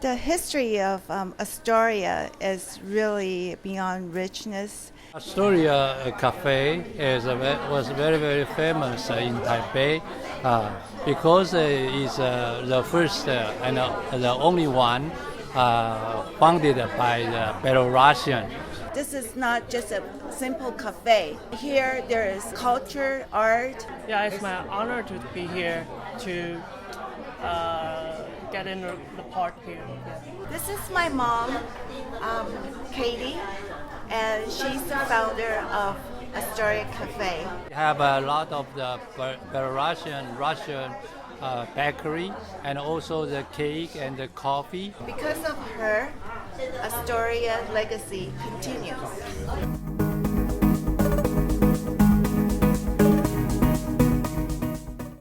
The history of Astoria is really beyond richness. Astoria Cafe was very, very famous in Taipei because it's the first and the only one founded by the Belarusian. This is not just a simple cafe. Here there is culture, art. Yeah, it's my honor to be here to get in the part here. Yeah. This is my mom, Katie, and she's the founder of Astoria Cafe. We have a lot of the Belarusian, Russian bakery and also the cake and the coffee. Because of her, Astoria legacy continues.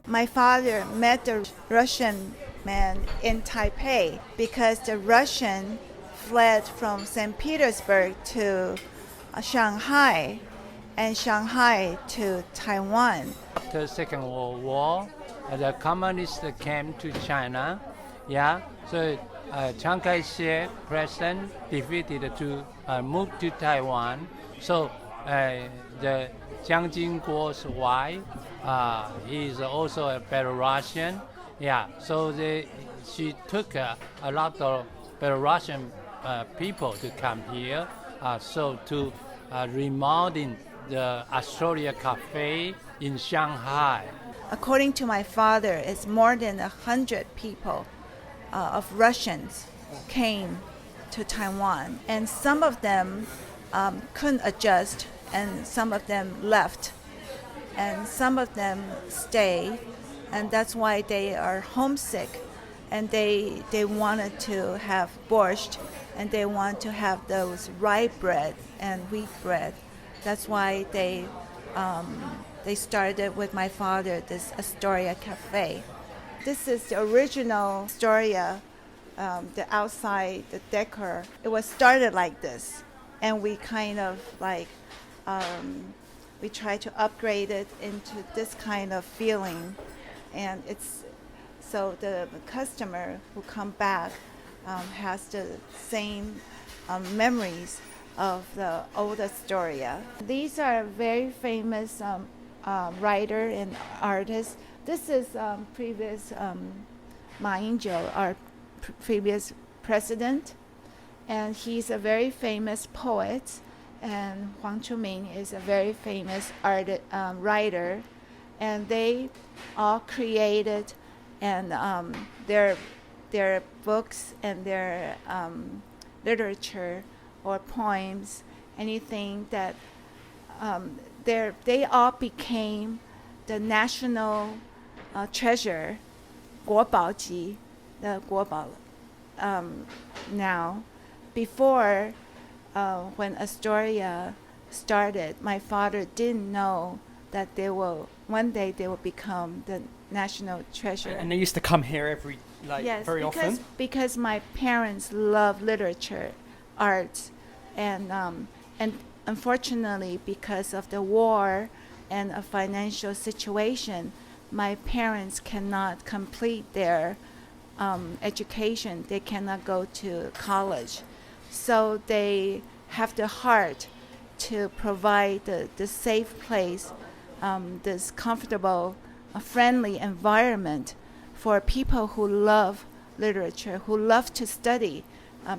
My father met the Russian man in Taipei because the Russian fled from St. Petersburg to Shanghai and Shanghai to Taiwan. After the Second World War, the communists came to China. Yeah, so Chiang Kai-shek president defeated to move to Taiwan. So the Jiang Jingguo's wife, he is also a Belarusian. Yeah, so she took a lot of Belarusian people to come here, so to remodeling the Astoria Cafe in Shanghai. According to my father, it's more than 100 people of Russians came to Taiwan, and some of them couldn't adjust, and some of them left, and some of them stayed, and that's why they are homesick, and they wanted to have borscht, and they want to have those rye bread and wheat bread. That's why they started with my father this Astoria Cafe. This is the original Astoria, the outside, the decor. It was started like this, and we kind of like, we try to upgrade it into this kind of feeling. And it's, so the customer who come back has the same memories of the old Astoria. These are very famous writer and artists. This is previous Ma Ying-jeou, our previous president, and he's a very famous poet. And Huang Chuming is a very famous writer, and they all created and their books and their literature or poems, anything that they all became the national treasure, 国宝级, the 国宝 now. Before, when Astoria started, my father didn't know that one day they will become the national treasure. And they used to come here very often? Because my parents love literature, arts, and unfortunately, because of the war and a financial situation, my parents cannot complete their education. They cannot go to college. So they have the heart to provide the safe place, this comfortable, friendly environment for people who love literature, who love to study,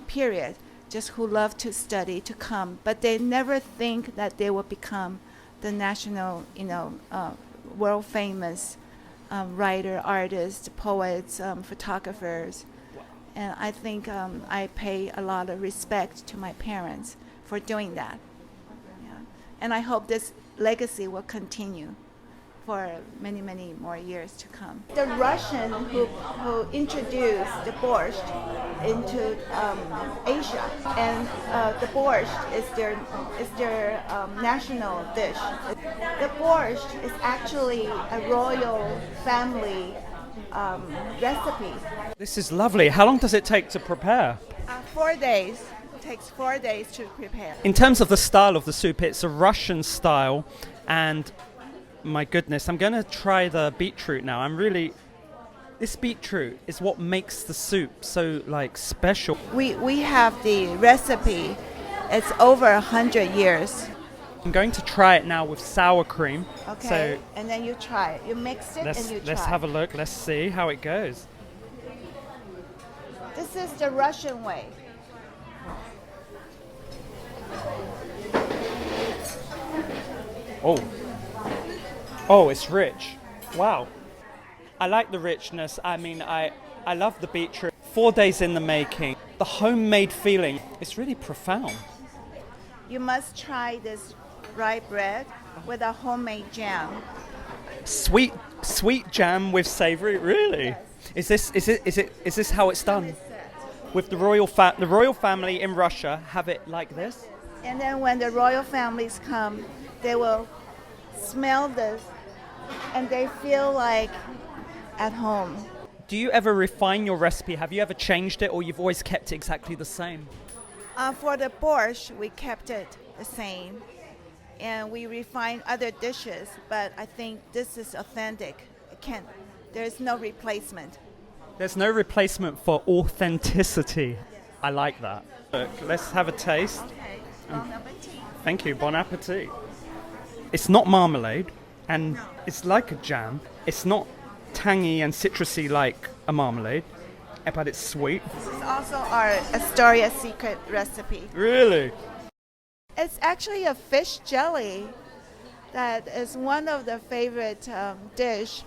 period, just who love to study, to come. But they never think that they will become the national, world famous writer, artists, poets, photographers. And I think I pay a lot of respect to my parents for doing that. Yeah. And I hope this legacy will continue for many, many more years to come. The Russian who introduced the borscht into Asia, and the borscht is their national dish. The borscht is actually a royal family recipe. This is lovely. How long does it take to prepare? 4 days. It takes 4 days to prepare. In terms of the style of the soup, it's a Russian style, and my goodness, I'm going to try the beetroot now. I'm really This beetroot is what makes the soup so like special. We have the recipe. It's over 100 years. I'm going to try it now with sour cream. Okay, So and then you try it. You mix it and you try. let's have a look. Let's see how it goes. This is the Russian way. Oh, it's rich. Wow. I like the richness. I mean, I love the beetroot. 4 days in the making. The homemade feeling. It's really profound. You must try this rye bread with a homemade jam. Sweet jam with savory. Really? Yes. Is this how it's done? With the royal family in Russia have it like this? And then when the royal families come, they will smell this and they feel like at home. Do you ever refine your recipe? Have you ever changed it, or you've always kept it exactly the same? For the borscht, we kept it the same, and we refined other dishes. But I think this is authentic. There's no replacement. There's no replacement for authenticity. I like that. Look, let's have a taste. Okay, bon appetit. Thank you. Bon appetit. It's not marmalade, and it's like a jam. It's not tangy and citrusy like a marmalade, but it's sweet. This is also our Astoria secret recipe. Really? It's actually a fish jelly that is one of the favorite dish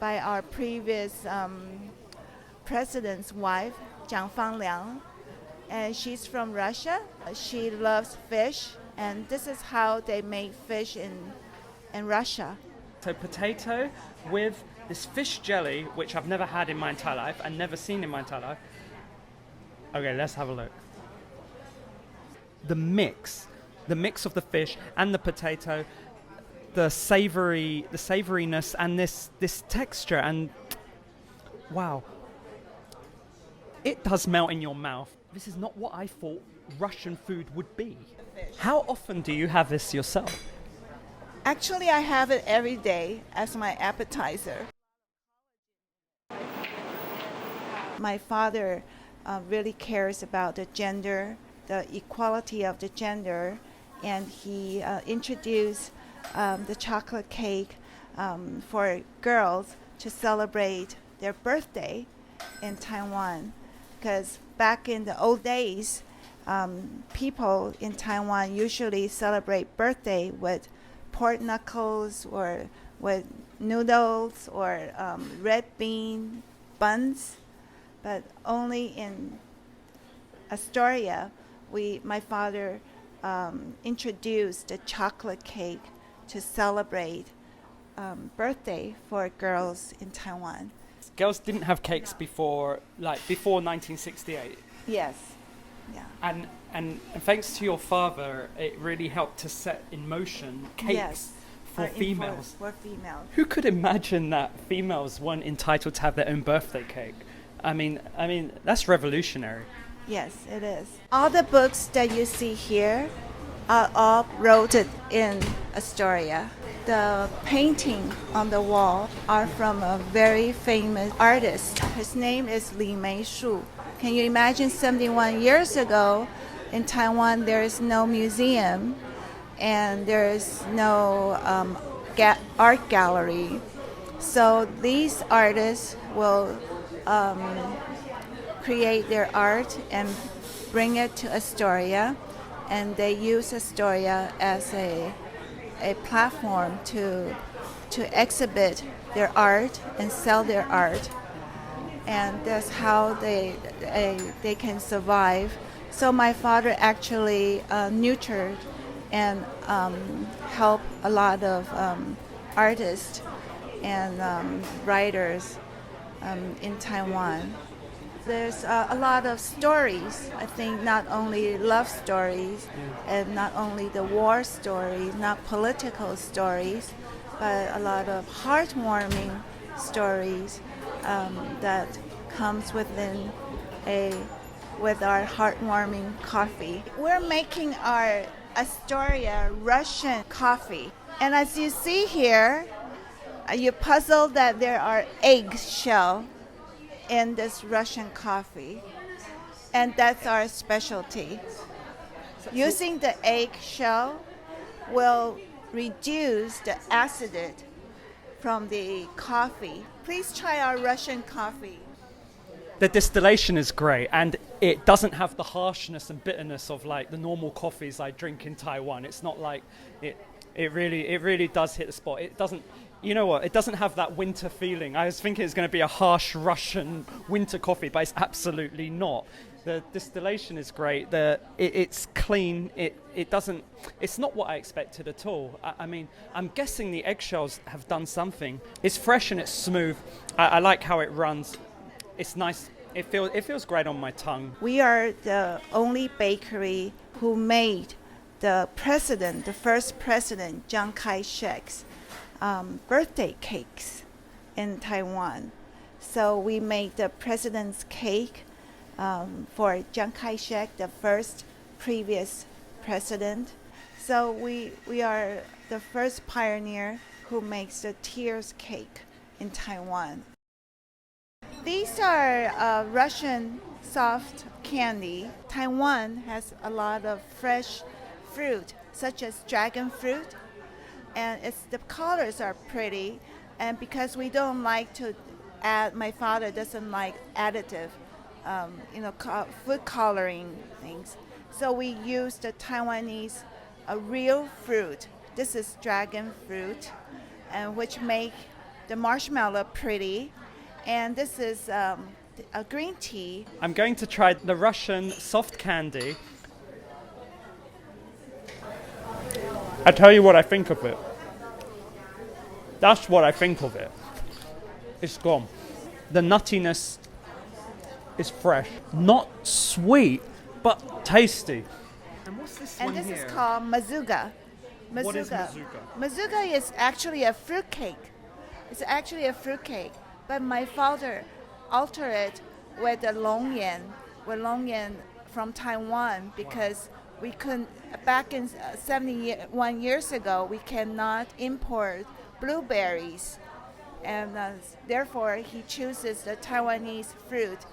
by our previous president's wife, Jiang Fangliang. And she's from Russia. She loves fish, and this is how they make fish in Russia. So potato with this fish jelly, which I've never had in my entire life and never seen in my entire life. Okay, let's have a look. The mix of the fish and the potato, the savouriness and this texture, and wow, it does melt in your mouth. This is not what I thought Russian food would be. How often do you have this yourself? Actually, I have it every day as my appetizer. My father really cares about the gender, the equality of the gender, and he introduced the chocolate cake for girls to celebrate their birthday in Taiwan. Because back in the old days, people in Taiwan usually celebrate birthday with pork knuckles or with noodles or red bean buns. But only in Astoria, my father introduced the chocolate cake to celebrate birthday for girls in Taiwan. Girls didn't have cakes before 1968. Yes, yeah. And thanks to your father, it really helped to set in motion cakes Yes. for females. For females. Who could imagine that females weren't entitled to have their own birthday cake? I mean, that's revolutionary. Yes, it is. All the books that you see here are all wrote in Astoria. The painting on the wall are from a very famous artist. His name is Li Meishu. Can you imagine 71 years ago in Taiwan there is no museum and there is no art gallery. So these artists will create their art and bring it to Astoria, and they use Astoria as a platform to exhibit their art and sell their art, and that's how they can survive. So my father actually nurtured and helped a lot of artists and writers in Taiwan. There's a lot of stories. I think not only love stories and not only the war stories, not political stories, but a lot of heartwarming stories that comes with our heartwarming coffee. We're making our Astoria Russian coffee. And as you see here, you're puzzled that there are egg shell in this Russian coffee, and that's our specialty. Using the eggshell will reduce the acidity from the coffee. Please try our Russian coffee. The distillation is great, and it doesn't have the harshness and bitterness of like the normal coffees I drink in Taiwan. It's not like it really does hit the spot. It doesn't, you know what, it doesn't have that winter feeling. I was thinking it's going to be a harsh Russian winter coffee, but it's absolutely not. The distillation is great. It's clean. It's not what I expected at all. I mean, I'm guessing the eggshells have done something. It's fresh and it's smooth. I like how it runs. It's nice. It feels great on my tongue. We are the only bakery who made the first president, Chiang Kai-shek's birthday cakes in Taiwan. So we made the president's cake for Chiang Kai-shek, the first previous president. So we are the first pioneer who makes the tears cake in Taiwan. These are Russian soft candy. Taiwan has a lot of fresh fruit, such as dragon fruit, and the colors are pretty. And because we don't like to add, my father doesn't like additive, food coloring things. So we use the Taiwanese real fruit. This is dragon fruit, and which make the marshmallow pretty. And this is a green tea. I'm going to try the Russian soft candy. I tell you what I think of it. That's what I think of it. It's gone. The nuttiness is fresh. Not sweet, but tasty. And what's this one here? And this is called mazuga. What is mazuga? Mazuga is actually a fruit cake. It's actually a fruit cake. But my father altered it with the longyan from Taiwan, because we couldn't, back in 71 years ago, we cannot import blueberries. And therefore, he chooses the Taiwanese fruit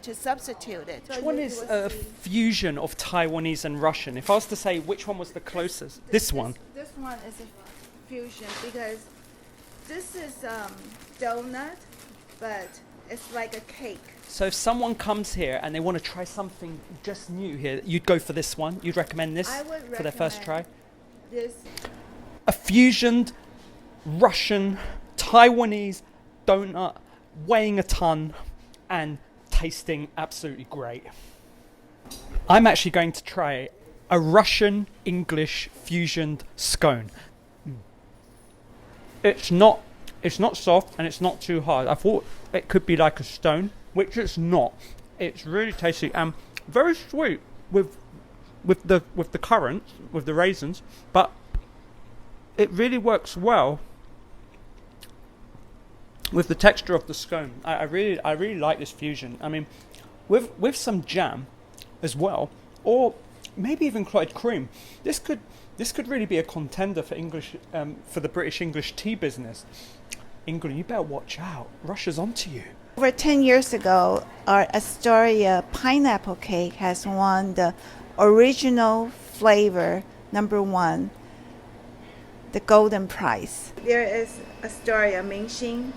to substitute it. Which one is a fusion of Taiwanese and Russian? If I was to say which one was the closest, this one. This one is a fusion, because this is donut, but it's like a cake. So if someone comes here and they want to try something just new here, you'd go for this one? You'd recommend this for their first try? This. A fusioned Russian Taiwanese donut weighing a ton and tasting absolutely great. I'm actually going to try a Russian English fusioned scone. It's not soft and it's not too hard. I thought it could be like a stone, which it's not. It's really tasty and very sweet with the currants, with the raisins, but it really works well with the texture of the scone. I really like this fusion. I mean, with some jam as well, or maybe even clotted cream, this could really be a contender for for the British English tea business. England, you better watch out. Russia's onto you. Over 10 years ago, our Astoria pineapple cake has won the original flavor #1, the golden prize. There is Astoria, Mingxing,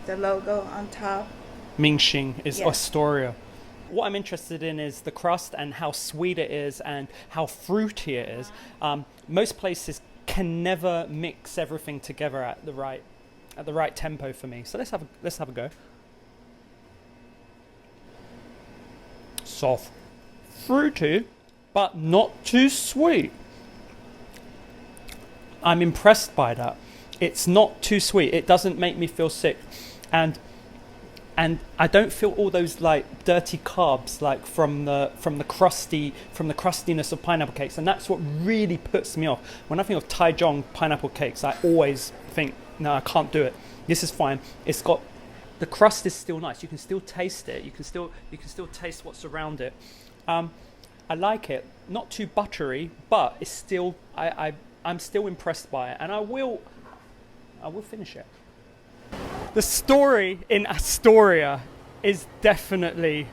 the logo on top. Mingxing is yes. Astoria. What I'm interested in is the crust and how sweet it is and how fruity it is. Most places can never mix everything together at the right tempo for me. So let's have a go. Soft, fruity, but not too sweet. I'm impressed by that. It's not too sweet. It doesn't make me feel sick, and I don't feel all those like dirty carbs like from the crustiness of pineapple cakes, and that's what really puts me off. When I think of Taichung pineapple cakes, I always think, no, I can't do it. This is fine. It's got the crust is still nice. You can still taste it. You can still taste what's around it. I like it. Not too buttery, but it's still I'm still impressed by it, and I will finish it. The story in Astoria is definitely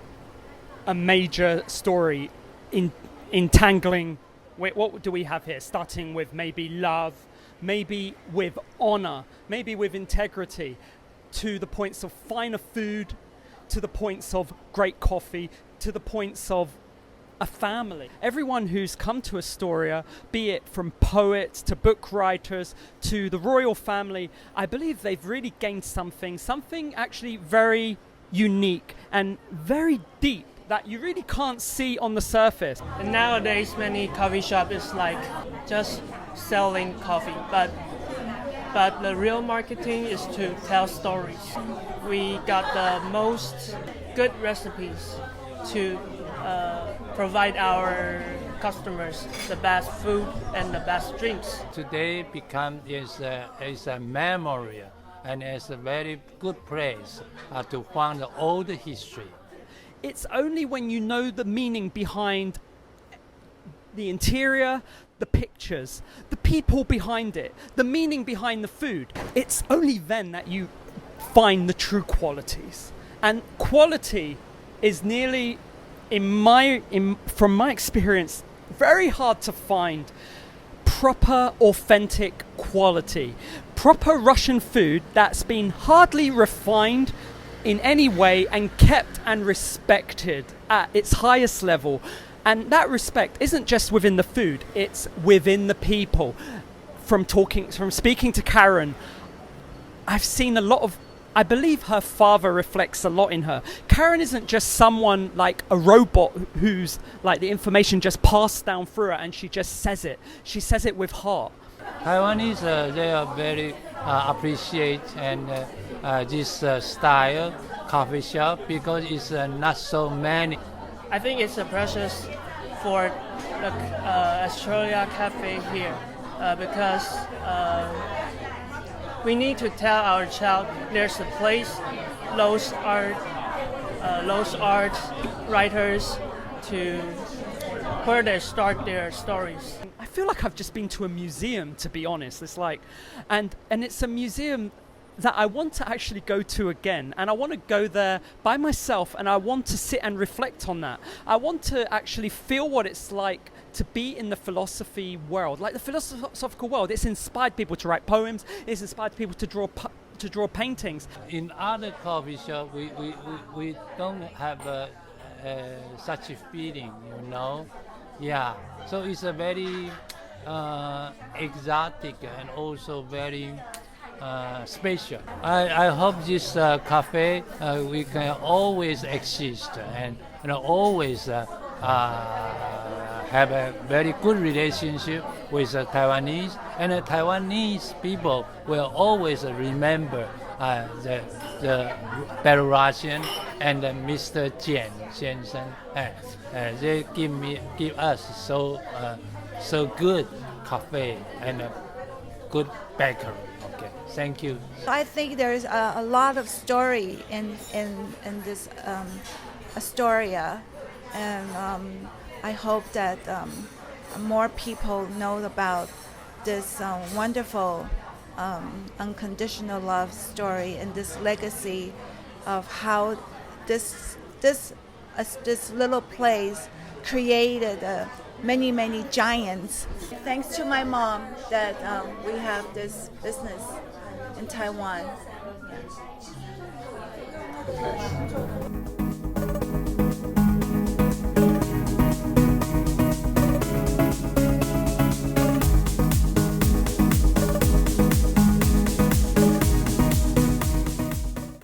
a major story in entangling. Wait, what do we have here? Starting with maybe love, maybe with honor, maybe with integrity, to the points of finer food, to the points of great coffee, to the points of a family. Everyone who's come to Astoria, be it from poets to book writers to the royal family, I believe they've really gained something actually very unique and very deep that you really can't see on the surface. And nowadays, many coffee shop is like just selling coffee, but the real marketing is to tell stories. We got the most good recipes to provide our customers the best food and the best drinks. Today is a memorial and it's a very good place to find the old history. It's only when you know the meaning behind the interior, the pictures, the people behind it, the meaning behind the food. It's only then that you find the true qualities. And quality is nearly, from my experience, very hard to find. Proper, authentic quality. Proper Russian food that's been hardly refined in any way and kept and respected at its highest level. And that respect isn't just within the food, it's within the people. From speaking to Karen, I've seen a lot of, I believe her father reflects a lot in her. Karen isn't just someone like a robot who's like the information just passed down through her and she just says it. She says it with heart. Taiwanese, they are very appreciate and this style coffee shop because it's not so many. I think it's a precious for the Astoria Cafe here because we need to tell our child there's a place, those art writers to where they start their stories. I feel like I've just been to a museum, to be honest. It's like, and it's a museum that I want to actually go to again, and I want to go there by myself, and I want to sit and reflect on that. I want to actually feel what it's like to be in the philosophy world, like the philosophical world. It's inspired people to write poems. It's inspired people to draw paintings. In other coffee shop, we don't have such a feeling, you know. Yeah, so it's a very exotic and also very special. I hope this cafe we can always exist and always have a very good relationship with Taiwanese, and the Taiwanese people will always remember the Belarusian and Mr. Chien. They give us so good cafe and a good bakery. Okay, thank you. I think there's a lot of story in this Astoria, and I hope that more people know about this wonderful unconditional love story and this legacy of how this little place created many giants. Thanks to my mom that we have this business in Taiwan.